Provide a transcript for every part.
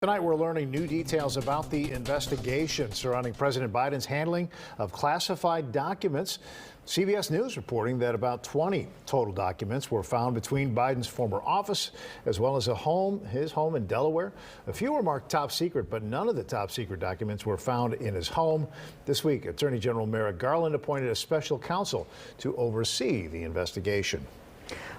Tonight, we're learning new details about the investigation surrounding President Biden's handling of classified documents. CBS News reporting that about 20 total documents were found between Biden's former office as well as his home in Delaware. A few were marked top secret, but none of the top secret documents were found in his home. This week, Attorney General Merrick Garland appointed a special counsel to oversee the investigation.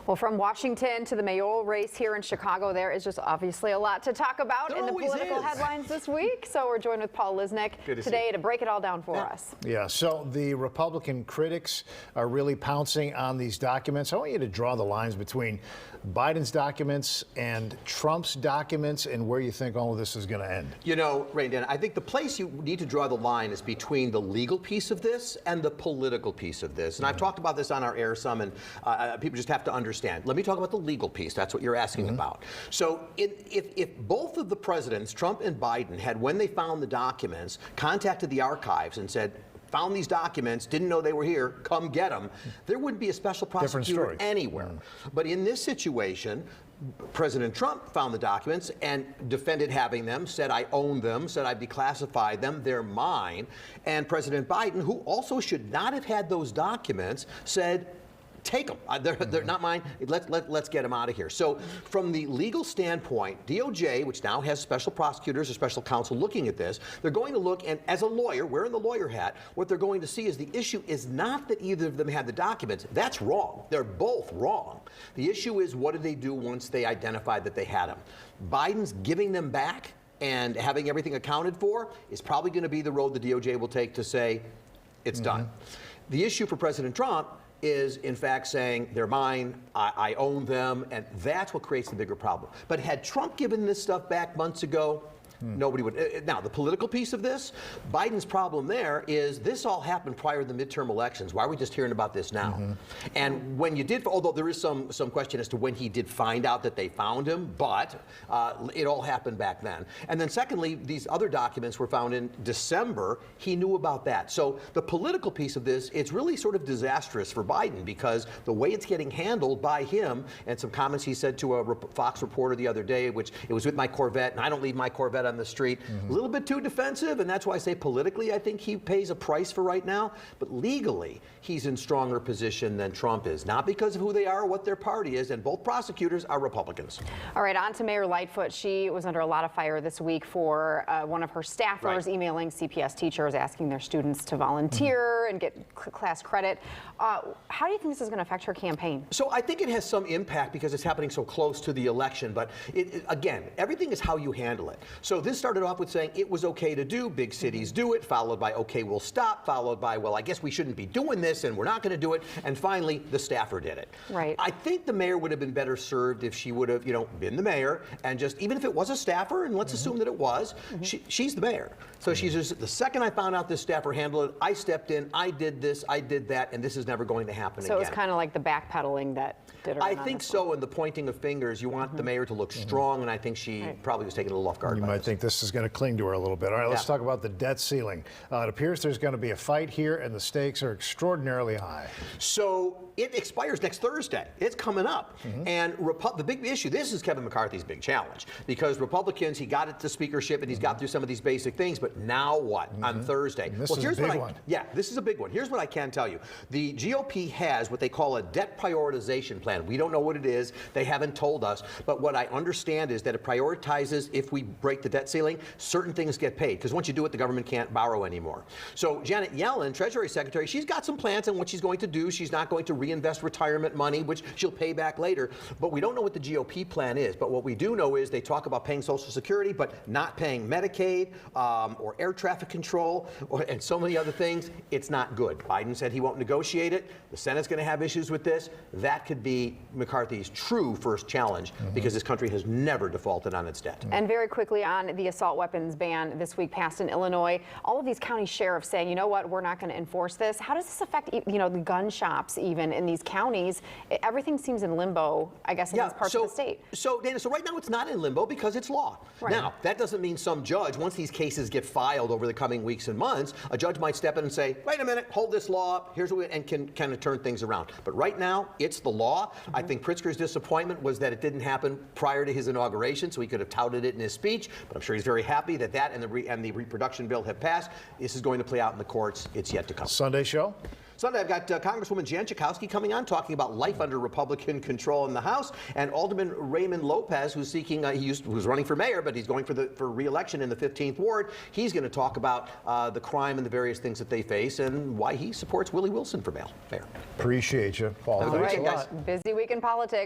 Well, from Washington to the mayoral race here in Chicago, there is just obviously a lot to talk about in the political headlines this week. So we're joined with Paul Lisnek today to break it all down for us. Yeah, so the Republican critics are really pouncing on these documents. I want you to draw the lines between Biden's documents and Trump's documents and where you think all of this is going to end. You know, Ray and Dan, I think the place you need to draw the line is between the legal piece of this and the political piece of this. And I've talked about this on our air some, and people just have to understand. Let me talk about the legal piece. That's what you're asking about. So if both of the presidents, Trump and Biden, had, when they found the documents, contacted the archives and said, found these documents, didn't know they were here, come get them, there wouldn't be a special prosecutor anywhere. But in this situation, President Trump found the documents and defended having them, said I own them, said I've declassified them, they're mine. And President Biden, who also should not have had those documents, said, take them. They're not mine. Let's get them out of here. So from the legal standpoint, DOJ, which now has special prosecutors or special counsel looking at this, they're going to look, and as a lawyer, wearing the lawyer hat, what they're going to see is the issue is not that either of them had the documents. That's wrong. They're both wrong. The issue is, what did they do once they identified that they had them? Biden's giving them back and having everything accounted for is probably going to be the road the DOJ will take to say it's done. The issue for President Trump is, in fact, saying they're mine, I own them, and that's what creates the bigger problem. But had Trump given this stuff back months ago, nobody would. Now, the political piece of this, Biden's problem there is this all happened prior to the midterm elections. Why are we just hearing about this now? And when you did, although there is some question as to when he did find out that they found him, but it all happened back then. And then secondly, these other documents were found in December. He knew about that. So the political piece of this, it's really sort of disastrous for Biden because the way it's getting handled by him and some comments he said to a Fox reporter the other day, which it was with my Corvette, and I don't leave my Corvette on the street. A little bit too defensive, and that's why I say politically I think he pays a price for right now, but legally he's in stronger position than Trump is, not because of who they are or what their party is, and both prosecutors are Republicans. All right, on to Mayor Lightfoot. She was under a lot of fire this week for one of her staffers emailing CPS teachers asking their students to volunteer and get class credit. How do you think this is going to affect her campaign? So I think it has some impact because it's happening so close to the election, but again, everything is how you handle it. So this started off with saying it was okay to do, big cities do it, followed by okay, we'll stop, followed by, well, I guess we shouldn't be doing this and we're not going to do it, and finally the staffer did it. Right. I think the mayor would have been better served if she would have, been the mayor and just, even if it was a staffer, and let's assume that it was, she's the mayor. So she's just, the second I found out this staffer handled it, I stepped in, I did this, I did that, and this is never going to happen again. So it's kind of like the backpedaling that did her. I think so, and the pointing of fingers, you want the mayor to look strong, and I think she probably was taken a little off guard. You might think this is going to cling to her a little bit. All right, let's talk about the debt ceiling. It appears there's going to be a fight here, and the stakes are extraordinarily high. So it expires next Thursday. It's coming up. And the big issue, this is Kevin McCarthy's big challenge, because Republicans, he got it to speakership, and he's got through some of these basic things, but now what on Thursday? And this is a big one. Yeah, this is a big one. Here's what I can tell you. The GOP has what they call a debt prioritization plan. We don't know what it is. They haven't told us. But what I understand is that it prioritizes, if we break the debt ceiling, certain things get paid. Because once you do it, the government can't borrow anymore. So Janet Yellen, Treasury Secretary, she's got some plans on what she's going to do. She's not going to reinvest retirement money, which she'll pay back later. But we don't know what the GOP plan is. But what we do know is they talk about paying Social Security, but not paying Medicaid or air traffic control and so many other things. It's not good. Biden said he won't negotiate it. The Senate's going to have issues with this. That could be McCarthy's true first challenge because this country has never defaulted on its debt. And very quickly on the assault weapons ban this week passed in Illinois, all of these county sheriffs saying, you know what, we're not going to enforce this. How does this affect, the gun shops even in these counties? Everything seems in limbo, I guess, in these parts of the state. So, Dana, right now it's not in limbo because it's law. Right. Now, that doesn't mean some judge, once these cases get filed over the coming weeks and months, a judge might step in and say, wait a minute, hold this law up, here's what we, and can kind of turn things around. But right now, it's the law. I think Pritzker's disappointment was that it didn't happen prior to his inauguration, so he could have touted it in his speech. But I'm sure he's very happy that and the reproduction bill have passed. This is going to play out in the courts. It's yet to come. Sunday show? Sunday, I've got Congresswoman Jan Schakowsky coming on, talking about life under Republican control in the House, and Alderman Raymond Lopez, who's seeking, who's running for mayor, but he's going for re-election in the 15th Ward. He's going to talk about the crime and the various things that they face, and why he supports Willie Wilson for mayor. Appreciate you, Paul. Have a good Thanks weekend, a guys. lot. Busy week in politics.